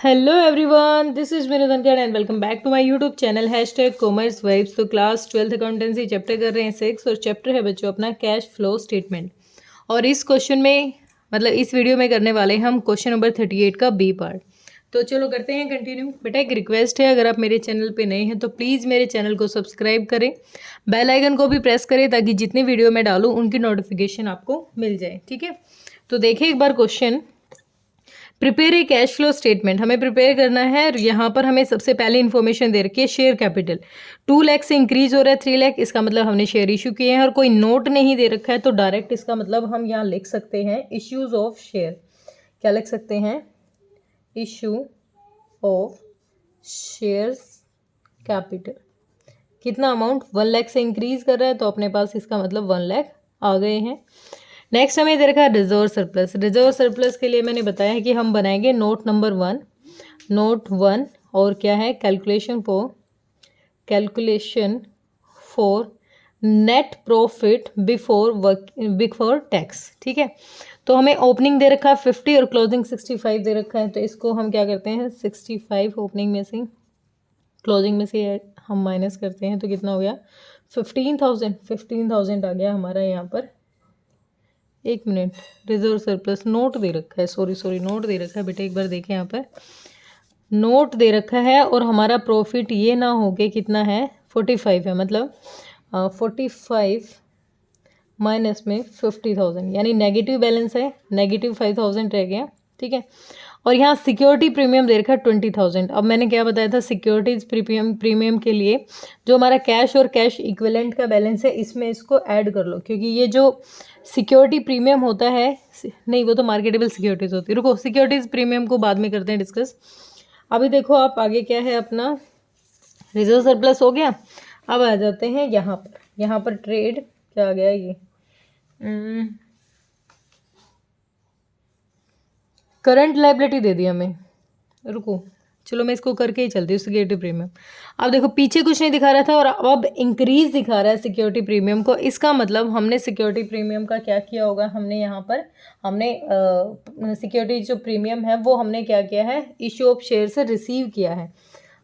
Hello everyone, this is मेरे Dhankhar and welcome back to my YouTube channel #commerce vibes. तो class 12th accountancy chapter कर रहे हैं 6 और चैप्टर है बच्चों अपना कैश फ्लो स्टेटमेंट। और इस क्वेश्चन में मतलब इस वीडियो में करने वाले हैं हम क्वेश्चन नंबर 38 का बी पार्ट। तो चलो करते हैं कंटिन्यू। बेटा एक रिक्वेस्ट है, अगर आप मेरे चैनल पे नए हैं तो प्लीज़ मेरे चैनल को सब्सक्राइब करें, बेल आइकन को भी प्रेस करें ताकि जितनी वीडियो मैं डालूँ उनकी नोटिफिकेशन आपको मिल जाए। ठीक है, तो देखिए एक बार question. Prepare a cash flow statement हमें प्रिपेयर करना है। यहाँ पर हमें सबसे पहले इन्फॉर्मेशन दे रखी है शेयर कैपिटल 2 लाख से इंक्रीज हो रहा है 3 लाख, इसका मतलब हमने शेयर इशू किए हैं और कोई नोट नहीं दे रखा है तो डायरेक्ट इसका मतलब हम यहाँ लिख सकते हैं इश्यूज ऑफ शेयर। क्या लिख सकते हैं? Issue of share capital. कितना अमाउंट? 1 लाख से इंक्रीज कर रहा है तो अपने पास इसका मतलब 1 लाख आ गए हैं। नेक्स्ट हमें दे रखा है रिजर्व सरप्लस। रिजर्व सरप्लस के लिए मैंने बताया है कि हम बनाएंगे नोट नंबर 1 और क्या है calculation for net profit before tax. ठीक है, तो हमें ओपनिंग दे रखा है 50 और क्लोजिंग 65 दे रखा है, तो इसको हम क्या करते हैं 65 ओपनिंग में से क्लोजिंग में से हम माइनस करते हैं तो कितना हो गया 15,000 आ गया हमारा यहाँ पर। एक मिनट, रिजर्व सरप्लस नोट दे रखा है, सॉरी नोट दे रखा है बेटा, एक बार देखें यहाँ पर नोट दे रखा है और हमारा प्रॉफिट ये ना हो के कितना है 45 है, मतलब 45 माइनस में 50,000 यानी नेगेटिव बैलेंस है, नेगेटिव 5,000 रह गया। ठीक है, और यहाँ सिक्योरिटी प्रीमियम दे रखा है 20,000। अब मैंने क्या बताया था सिक्योरिटीज प्रीमियम के लिए जो हमारा कैश और कैश इक्विवेलेंट का बैलेंस है इसमें इसको ऐड कर लो, क्योंकि ये जो सिक्योरिटी प्रीमियम होता है, नहीं वो तो मार्केटेबल सिक्योरिटीज होती है। रुको, सिक्योरिटीज प्रीमियम को बाद में करते हैं डिस्कस। अभी देखो आप आगे क्या है अपना रिजर्व सरप्लस हो गया। अब आ जाते हैं यहाँ पर ट्रेड क्या आ गया ये करंट लाइबिलिटी दे दी हमें। रुको चलो मैं इसको करके ही चलती हूँ सिक्योरिटी प्रीमियम। अब देखो पीछे कुछ नहीं दिखा रहा था और अब इंक्रीज दिखा रहा है सिक्योरिटी प्रीमियम को। इसका मतलब हमने सिक्योरिटी प्रीमियम का क्या किया होगा, हमने यहाँ पर सिक्योरिटी जो प्रीमियम है वो हमने क्या किया है इशू ऑफ शेयर से रिसीव किया है।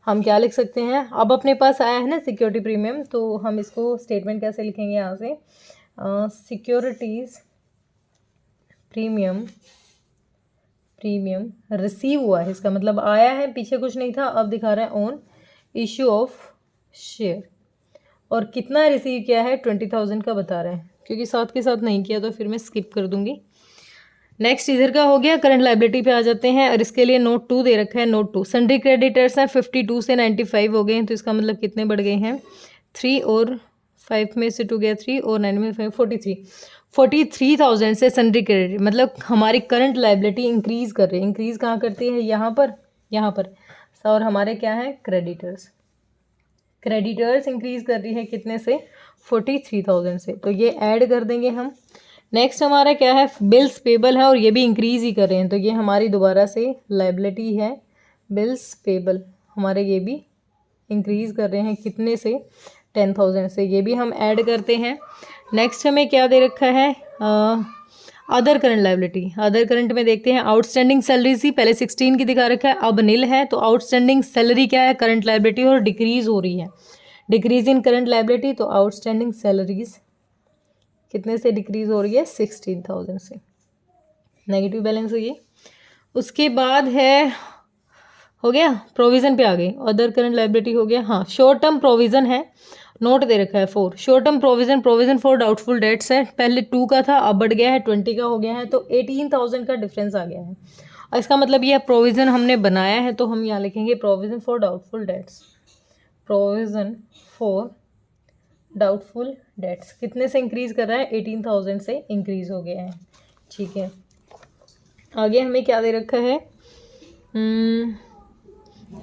हम क्या लिख सकते हैं, अब अपने पास आया है ना सिक्योरिटी प्रीमियम, तो हम इसको स्टेटमेंट कैसे लिखेंगे यहाँ से सिक्योरिटीज प्रीमियम रिसीव हुआ है, इसका मतलब आया है, पीछे कुछ नहीं था, अब दिखा रहा है ऑन इशू ऑफ शेयर। और कितना रिसीव किया है 20,000 का बता रहा है, क्योंकि साथ के साथ नहीं किया तो फिर मैं स्किप कर दूंगी। नेक्स्ट इधर का हो गया, करंट लाइबिलिटी पे आ जाते हैं और इसके लिए नोट 2 दे रखा है। नोट 2 सन्ड्री क्रेडिटर्स हैं 52 से 95 हो गए हैं, तो इसका मतलब कितने बढ़ गए हैं 3 और 5 में से 2 गया 3 और 9 में 5 43,000 से सन्ड्री क्रेडिट, मतलब हमारी करंट लाइबिलिटी इंक्रीज कर रही है। इंक्रीज कहाँ करती है यहाँ पर और हमारे क्या है क्रेडिटर्स इंक्रीज कर रही है कितने से 43,000 से, तो ये ऐड कर देंगे हम। नेक्स्ट हमारा क्या है बिल्स पेबल है और ये भी इंक्रीज ही कर रहे हैं, तो ये हमारी दोबारा से लाइबिलिटी है बिल्स पेबल, हमारे ये भी इंक्रीज कर रहे हैं कितने से 10,000 से, ये भी हम ऐड करते हैं। नेक्स्ट हमें क्या दे रखा है other current liability. Other current में देखते हैं आउटस्टैंडिंग सैलरी थी, पहले 16 की दिखा रखा है, अब नील है, तो आउटस्टैंडिंग सैलरी क्या है करंट लाइबिलिटी और डिक्रीज हो रही है, डिक्रीज इन करंट लाइबिलिटी, तो आउटस्टैंडिंग सैलरीज कितने से डिक्रीज हो रही है 16,000 से, नेगेटिव बैलेंस हुई है। उसके बाद है हो गया प्रोविजन पे आ गई, अदर करंट लाइबिलिटी हो गया। हाँ, शॉर्ट टर्म प्रोविजन है, नोट दे रखा है 4 short term provision for doubtful debts है, पहले 2 का था अब बढ़ गया है 20 का हो गया है, तो 18,000 का डिफरेंस आ गया है। और इसका मतलब ये प्रोविजन हमने बनाया है, तो हम यहाँ लिखेंगे provision for doubtful debts. Provision for doubtful debts कितने से इंक्रीज कर रहा है 18,000 से इंक्रीज हो गया है। ठीक है, आगे हमें क्या दे रखा है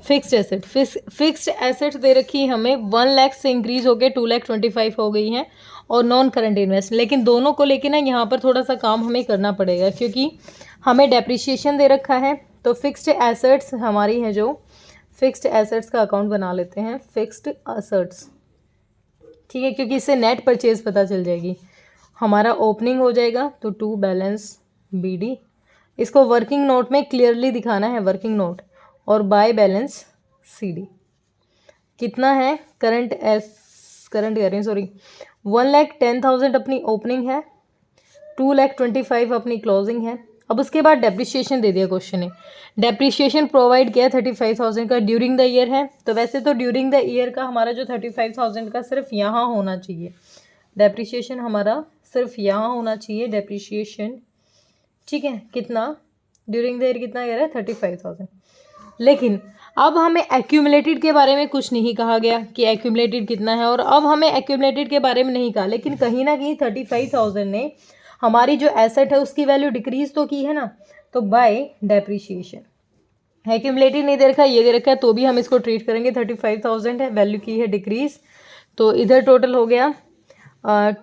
फिक्स्ड एसेट। फिक्स्ड एसेट दे रखी है हमें 1 लाख से इंक्रीज होकर 2,25,000 हो गई हैं, और नॉन करंट इन्वेस्ट, लेकिन दोनों को लेके ना यहाँ पर थोड़ा सा काम हमें करना पड़ेगा क्योंकि हमें डेप्रिसिएशन दे रखा है। तो फिक्स्ड एसेट्स हमारी है, जो फिक्स्ड एसेट्स का अकाउंट बना लेते हैं फिक्स्ड एसेट्स। ठीक है, क्योंकि इससे नेट परचेज पता चल जाएगी, हमारा ओपनिंग हो जाएगा तो 2 बैलेंस BD। इसको वर्किंग नोट में क्लियरली दिखाना है, वर्किंग नोट और बाय बैलेंस CD कितना है, करंट कह रही हूँ सॉरी, 1,10,000 अपनी ओपनिंग है, 2,25,000 अपनी क्लोजिंग है। अब उसके बाद डेप्रिसिएशन दे दिया क्वेश्चन ने, डेप्रिसिएशन प्रोवाइड किया 35,000 का ड्यूरिंग द ईयर है। तो वैसे तो ड्यूरिंग द ईयर का हमारा जो 35,000 का सिर्फ यहाँ होना चाहिए, डेप्रिसिएशन हमारा सिर्फ यहाँ होना चाहिए डेप्रिसिएशन, ठीक है। कितना ड्यूरिंग द ईयर कितना कह रहा है, 35,000। लेकिन अब हमें एक्यूमुलेटेड के बारे में कुछ नहीं कहा गया कि एक्यूमुलेटेड कितना है, और अब हमें एक्यूमुलेटेड के बारे में नहीं कहा, लेकिन कहीं ना कहीं 35,000 ने हमारी जो एसेट है उसकी वैल्यू डिक्रीज तो की है ना, तो बाय डेप्रिसिएशन। एक्यूमुलेटेड नहीं दे रखा है, ये दे रखा है, तो भी हम इसको ट्रीट करेंगे 35,000 है, वैल्यू की है डिक्रीज। तो इधर टोटल हो गया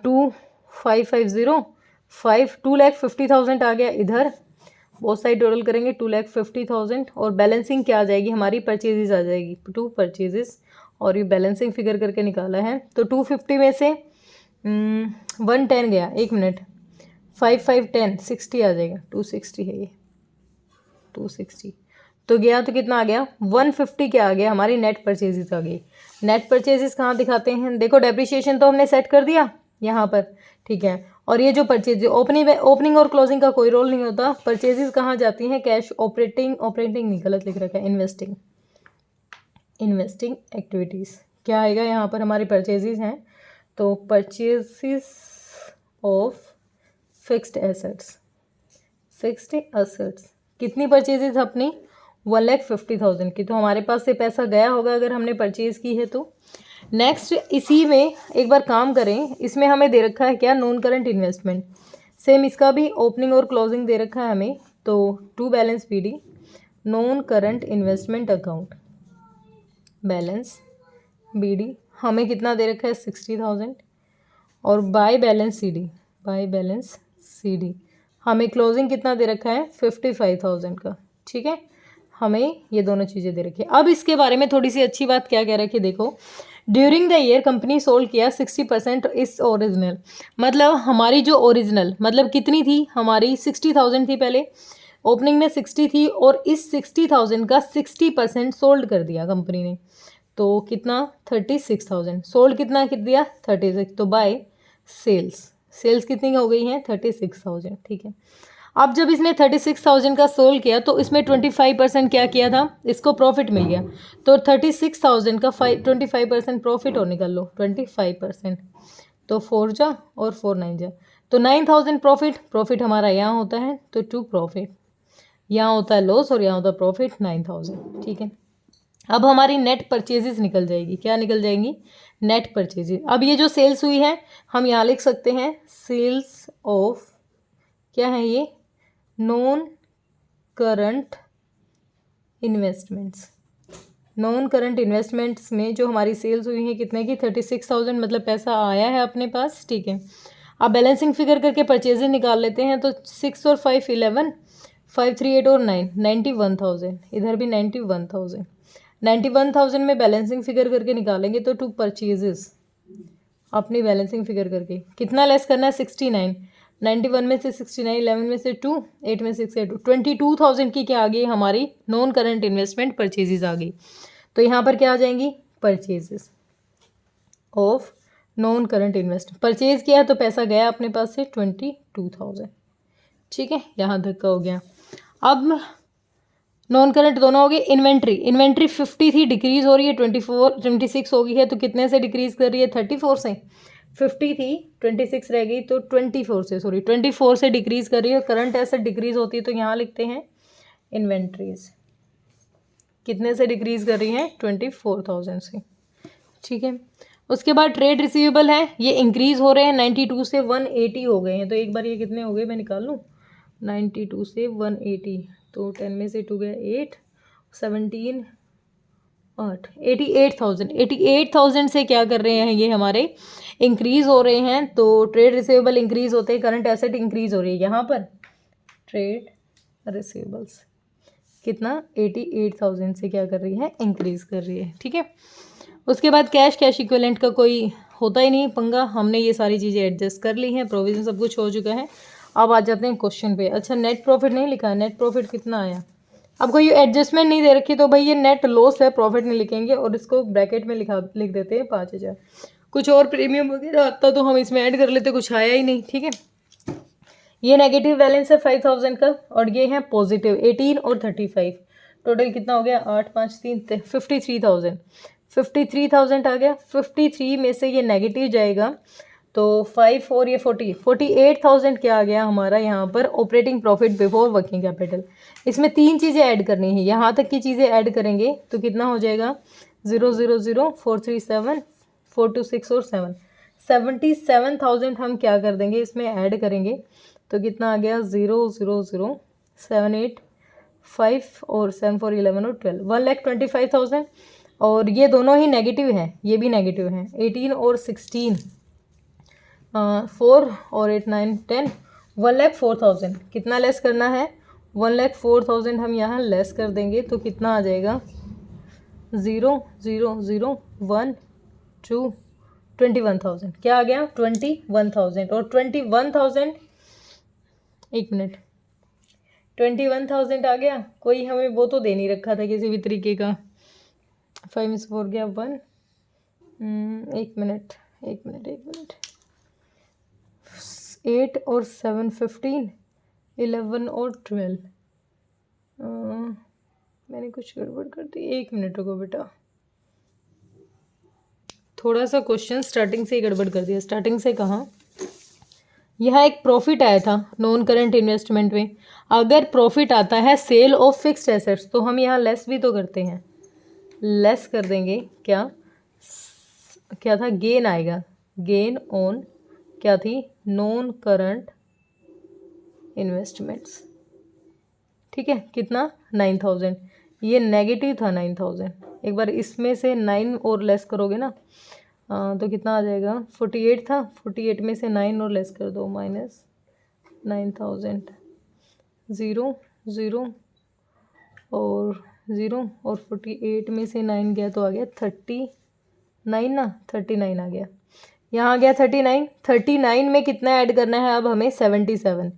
2,550 2,50,000 आ गया इधर, बहुत साइड टोटल करेंगे 2,50,000, और बैलेंसिंग क्या आ जाएगी हमारी, परचेजेस आ जाएगी, 2 परचेजेस, और ये बैलेंसिंग फिगर करके निकाला है। तो 250 में से 110 गया, 1 मिनट, 5 5 10 60 आ जाएगा, 260 है ये, 260 तो गया, तो कितना आ गया 150 क्या आ गया, हमारी नेट परचेजेस आ गई। नेट परचेजेस कहाँ दिखाते हैं, देखो डेप्रिसिएशन तो हमने सेट कर दिया यहाँ पर, ठीक है, और ये जो परचेज ओपनिंग और क्लोजिंग का कोई रोल नहीं होता, परचेजेस कहाँ जाती हैं, कैश ऑपरेटिंग नहीं, गलत लिख रखा है, इन्वेस्टिंग एक्टिविटीज़, क्या आएगा यहाँ पर, हमारे परचेजेस हैं, तो परचेजेस ऑफ फिक्स्ड एसेट्स कितनी परचेजेस अपनी 1,50,000 की, तो हमारे पास से पैसा गया होगा अगर हमने परचेज की है तो। नेक्स्ट इसी में एक बार काम करें, इसमें हमें दे रखा है क्या, नॉन करंट इन्वेस्टमेंट, सेम इसका भी ओपनिंग और क्लोजिंग दे रखा है हमें, तो to balance PD non current investment account balance BD हमें कितना दे रखा है 60,000, और बाय बैलेंस CD हमें क्लोजिंग कितना दे रखा है 55,000 का, ठीक है, हमें ये दोनों चीज़ें दे रखी है। अब इसके बारे में थोड़ी सी अच्छी बात क्या कह रखी है, देखो during the year company sold किया 60% इस ओरिजिनल, मतलब हमारी जो ओरिजिनल मतलब कितनी थी हमारी 60,000 थी पहले, ओपनिंग में 60 थी, और इस 60,000 का 60% सोल्ड कर दिया कंपनी ने, तो कितना 36,000, सोल्ड कितना दिया 36, तो बाय सेल्स कितनी हो गई है 36,000, ठीक है। अब जब इसने 36,000 का सोल्ड किया तो इसमें 25% क्या किया था, इसको प्रॉफिट मिल गया, तो 36,000 का 25% प्रॉफिट और निकाल लो 25%, तो 4 जा और 4 9 जा, तो 9,000 प्रॉफिट हमारा यहाँ होता है, तो 2 प्रॉफिट, यहाँ होता है लॉस और यहाँ होता है प्रॉफिट 9,000, ठीक है। अब हमारी नेट परचेजेस निकल जाएगी, क्या निकल जाएंगी, नेट परचेजेस। अब ये जो सेल्स हुई है हम यहाँ लिख सकते हैं सेल्स ऑफ, क्या है ये, नॉन करंट इन्वेस्टमेंट्स में जो हमारी सेल्स हुई है कितने की 36,000, मतलब पैसा आया है अपने पास, ठीक है। अब बैलेंसिंग फिगर करके परचेजेस निकाल लेते हैं, तो 6 और 5 11, 5 3 8 और 9 91,000, इधर भी 91,000 में बैलेंसिंग फिगर करके निकालेंगे, तो 2 परचेजेस अपनी बैलेंसिंग फिगर करके कितना लेस करना है 69, 91 में से 69, 11 में से 2, 8 में से 6, 22,000 की क्या आ गई हमारी नॉन करंट इन्वेस्टमेंट परचेजेस आ गई, तो यहाँ पर क्या आ जाएंगी purchases of non current investment, purchase किया तो पैसा गया अपने पास से 22,000, ठीक है, यहाँ धक्का हो गया। अब नॉन करंट दोनों हो गए। इन्वेंट्री 50 थी, डिक्रीज हो रही है 26 हो गई है, तो कितने से डिक्रीज कर रही है 34 से, 50 थी 26 रह गई, तो 24 से डिक्रीज कर रही है। करंट एसेट डिक्रीज होती है तो यहाँ लिखते हैं इन्वेंट्रीज कितने से डिक्रीज कर रही है 24,000 से, ठीक है। उसके बाद ट्रेड रिसीवेबल है, ये इंक्रीज हो रहे हैं 92 से 180 हो गए हैं, तो एक बार ये कितने हो गए मैं निकाल लूँ, 92 से 180, तो 10 में से 2 गया 8, 17 8, 88,000 से क्या कर रहे हैं ये हमारे इंक्रीज हो रहे हैं, तो ट्रेड रिसीवेबल इंक्रीज होते हैं, करंट एसेट इंक्रीज हो रही है। यहाँ पर ट्रेड रिसीवेबल्स कितना 88,000 से क्या कर रही है इंक्रीज कर रही है, ठीक है। उसके बाद कैश इक्विवेलेंट का कोई होता ही नहीं पंगा, हमने ये सारी चीज़ें एडजस्ट कर ली हैं, प्रोविजन सब कुछ हो चुका है। अब आ जाते हैं क्वेश्चन पे। अच्छा नेट प्रॉफिट नहीं लिखा है, नेट प्रॉफिट कितना आया अब कोई एडजस्टमेंट नहीं दे रखी तो भाई ये नेट लॉस है, प्रॉफिट नहीं लिखेंगे और इसको ब्रैकेट में लिख देते हैं 5000। कुछ और प्रीमियम वगैरह आता तो हम इसमें ऐड कर लेते, कुछ आया ही नहीं। ठीक है, ये नेगेटिव बैलेंस है 5000 का और ये है पॉजिटिव 18 और 35। टोटल कितना हो गया 8 5 3 53,000। 53,000 आ गया। 53 में से ये नेगेटिव जाएगा तो 5 और ये 48,000 क्या आ गया हमारा यहाँ पर operating profit before working capital. इसमें 3 चीज़ें ऐड करनी है, यहाँ तक की चीज़ें ऐड करेंगे तो कितना हो जाएगा 0 0 0 4 3 7 4 2 6 और 7 77,000 हम क्या कर देंगे इसमें ऐड करेंगे तो कितना आ गया 0 0 0 7 8 5 और 7 4 11 और 12 1,25,000। और ये दोनों ही नेगेटिव हैं, ये भी नेगेटिव हैं 18 और 16 4 और 8 9 10 1,04,000। कितना लेस करना है 1,04,000 हम यहाँ लेस कर देंगे तो कितना आ जाएगा 0 0 0 1 2 21,000। क्या आ गया 21,000 और 21,000 एक मिनट 21,000 आ गया। कोई हमें वो तो दे नहीं रखा था किसी भी तरीके का 5 में से 4 गया 1 एक मिनट 8 और 7 15 11 और 12 मैंने कुछ गड़बड़ कर दी, एक मिनट रुको बेटा, थोड़ा सा क्वेश्चन स्टार्टिंग से ही गड़बड़ कर दिया। स्टार्टिंग से कहाँ, यहाँ एक प्रॉफिट आया था नॉन करंट इन्वेस्टमेंट में। अगर प्रॉफिट आता है सेल ऑफ फिक्स्ड एसेट्स तो हम यहाँ लेस भी तो करते हैं, लेस कर देंगे। क्या था गेन आएगा, गेन ऑन क्या थी नॉन करंट इन्वेस्टमेंट्स। ठीक है, कितना 9,000, ये नेगेटिव था 9,000। एक बार इसमें से 9 और लेस करोगे ना तो कितना आ जाएगा 48 था, 48 में से 9 और लेस कर दो -9,000 0 0 और 0 और 48 में से 9 गया तो आ गया 39 ना 39 आ गया। यहाँ आ गया 39। 39 में कितना ऐड करना है अब हमें 77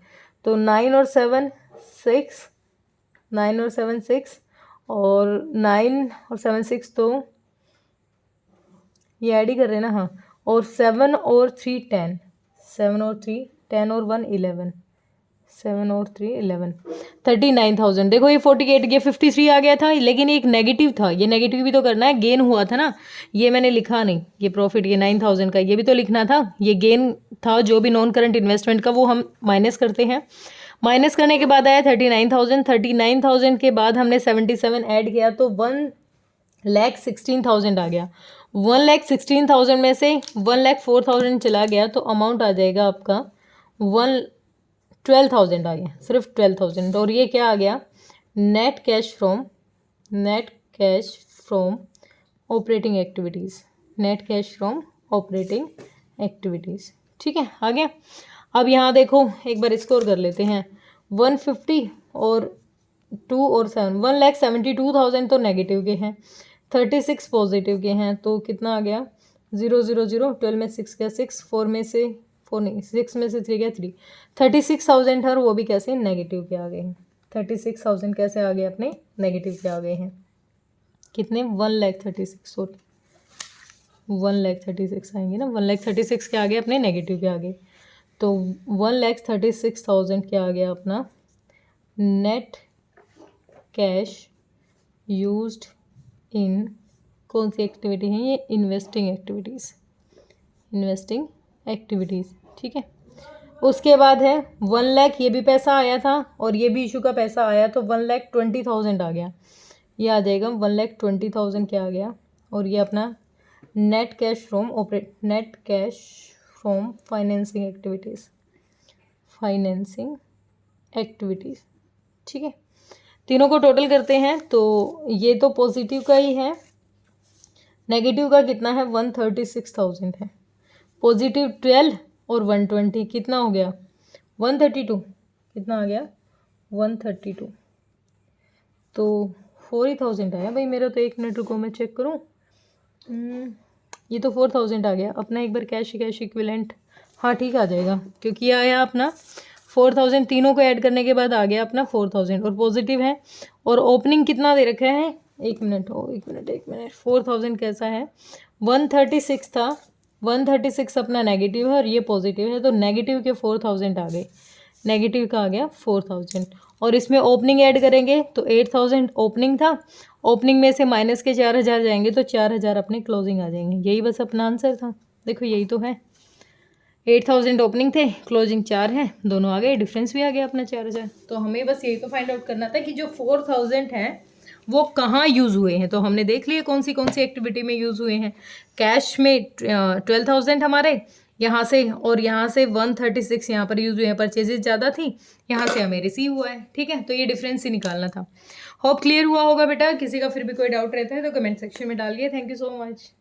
तो 9 और 7 6 9 और 7 6 और 9 और 7 6 तो ये ऐड ही कर रहे हैं ना। हाँ, और 7 और 3 10 7 और 3 10 और 1 11 7 और 3 11 39,000। देखो ये 48 ये 53 आ गया था लेकिन एक नेगेटिव था, ये नेगेटिव भी तो करना है, गेन हुआ था ना, ये मैंने लिखा नहीं। ये प्रॉफिट ये 9,000 का ये भी तो लिखना था, ये गेन था जो भी नॉन करंट इन्वेस्टमेंट का वो हम माइनस करते हैं। माइनस करने के बाद आया 39,000। 39,000 के बाद हमने 77 ऐड किया तो 1,16,000 आ गया। 1,16,000 में से 1,04,000 चला गया तो अमाउंट आ जाएगा आपका 12,000 आ गया, सिर्फ 12,000। और ये क्या आ गया net cash from operating activities, net cash from operating activities. ठीक है, आ गया। अब यहाँ देखो एक बार स्कोर कर लेते हैं 150 और 2 और 7 1,72,000 तो नेगेटिव के हैं, 36 पॉजिटिव के हैं तो कितना आ गया 0 0 0 12 में 6 गया 6 4 में से 4 नहीं 6 में से 3 गया 3 36,000 है और वो भी कैसे नेगेटिव के आ गए हैं। 36,000 कैसे आ गए अपने नेगेटिव के आ गए हैं। कितने 1,36 सॉरी 1,36 आएंगे ना, 1,36 के आगे अपने नेगेटिव के आगे तो 1,36,000 के आ गया अपना नेट कैश यूज्ड इन कौन सी एक्टिविटी है ये इन्वेस्टिंग एक्टिविटीज़। ठीक है, उसके बाद है 1 लाख, ये भी पैसा आया था और ये भी इशू का पैसा आया तो 1,20,000 आ गया, ये आ जाएगा 1,20,000 क्या आ गया। और ये अपना net cash from financing activities. ठीक है, तीनों को टोटल करते हैं तो ये तो पॉजिटिव का ही है, नेगेटिव का कितना है 136,000 है, पॉजिटिव 12 और 120 कितना हो गया 132, कितना आ गया 132 तो 40,000 आया भाई मेरा। तो 1 मिनट रुको मैं चेक करूँ, ये तो 4,000 आ गया अपना। एक बार कैश इक्विवेलेंट हाँ ठीक आ जाएगा क्योंकि ये आया अपना 4000 तीनों को ऐड करने के बाद आ गया अपना 4000 और पॉजिटिव है। और ओपनिंग कितना दे रखा है, एक मिनट 4000 कैसा है, 136 था, 136 अपना नेगेटिव है और ये पॉजिटिव है, तो नेगेटिव के 4000 आ गए, नेगेटिव का आ गया 4000। और इसमें ओपनिंग ऐड करेंगे तो 8000 ओपनिंग था, ओपनिंग में से माइनस के 4000 जाएंगे तो 4000 अपने क्लोजिंग आ जाएंगे। यही बस अपना आंसर था, देखो यही तो है। 8000 ओपनिंग थे, क्लोजिंग 4 है, दोनों आ गए, डिफरेंस भी आ गया अपना 4000। तो हमें बस यही तो फाइंड आउट करना था कि जो 4000 है वो कहाँ यूज़ हुए हैं। तो हमने देख लिया कौन सी एक्टिविटी में यूज़ हुए हैं। कैश में 12000 हमारे यहाँ से, और यहाँ से 136 यहाँ पर यूज़ हुए हैं, परचेजेस ज़्यादा थी, यहाँ से हमें रिसीव हुआ है। ठीक है, तो ये डिफरेंस ही निकालना था। होप क्लियर हुआ होगा बेटा। किसी का फिर भी कोई डाउट रहता है तो कमेंट सेक्शन में डालिए। Thank you so much.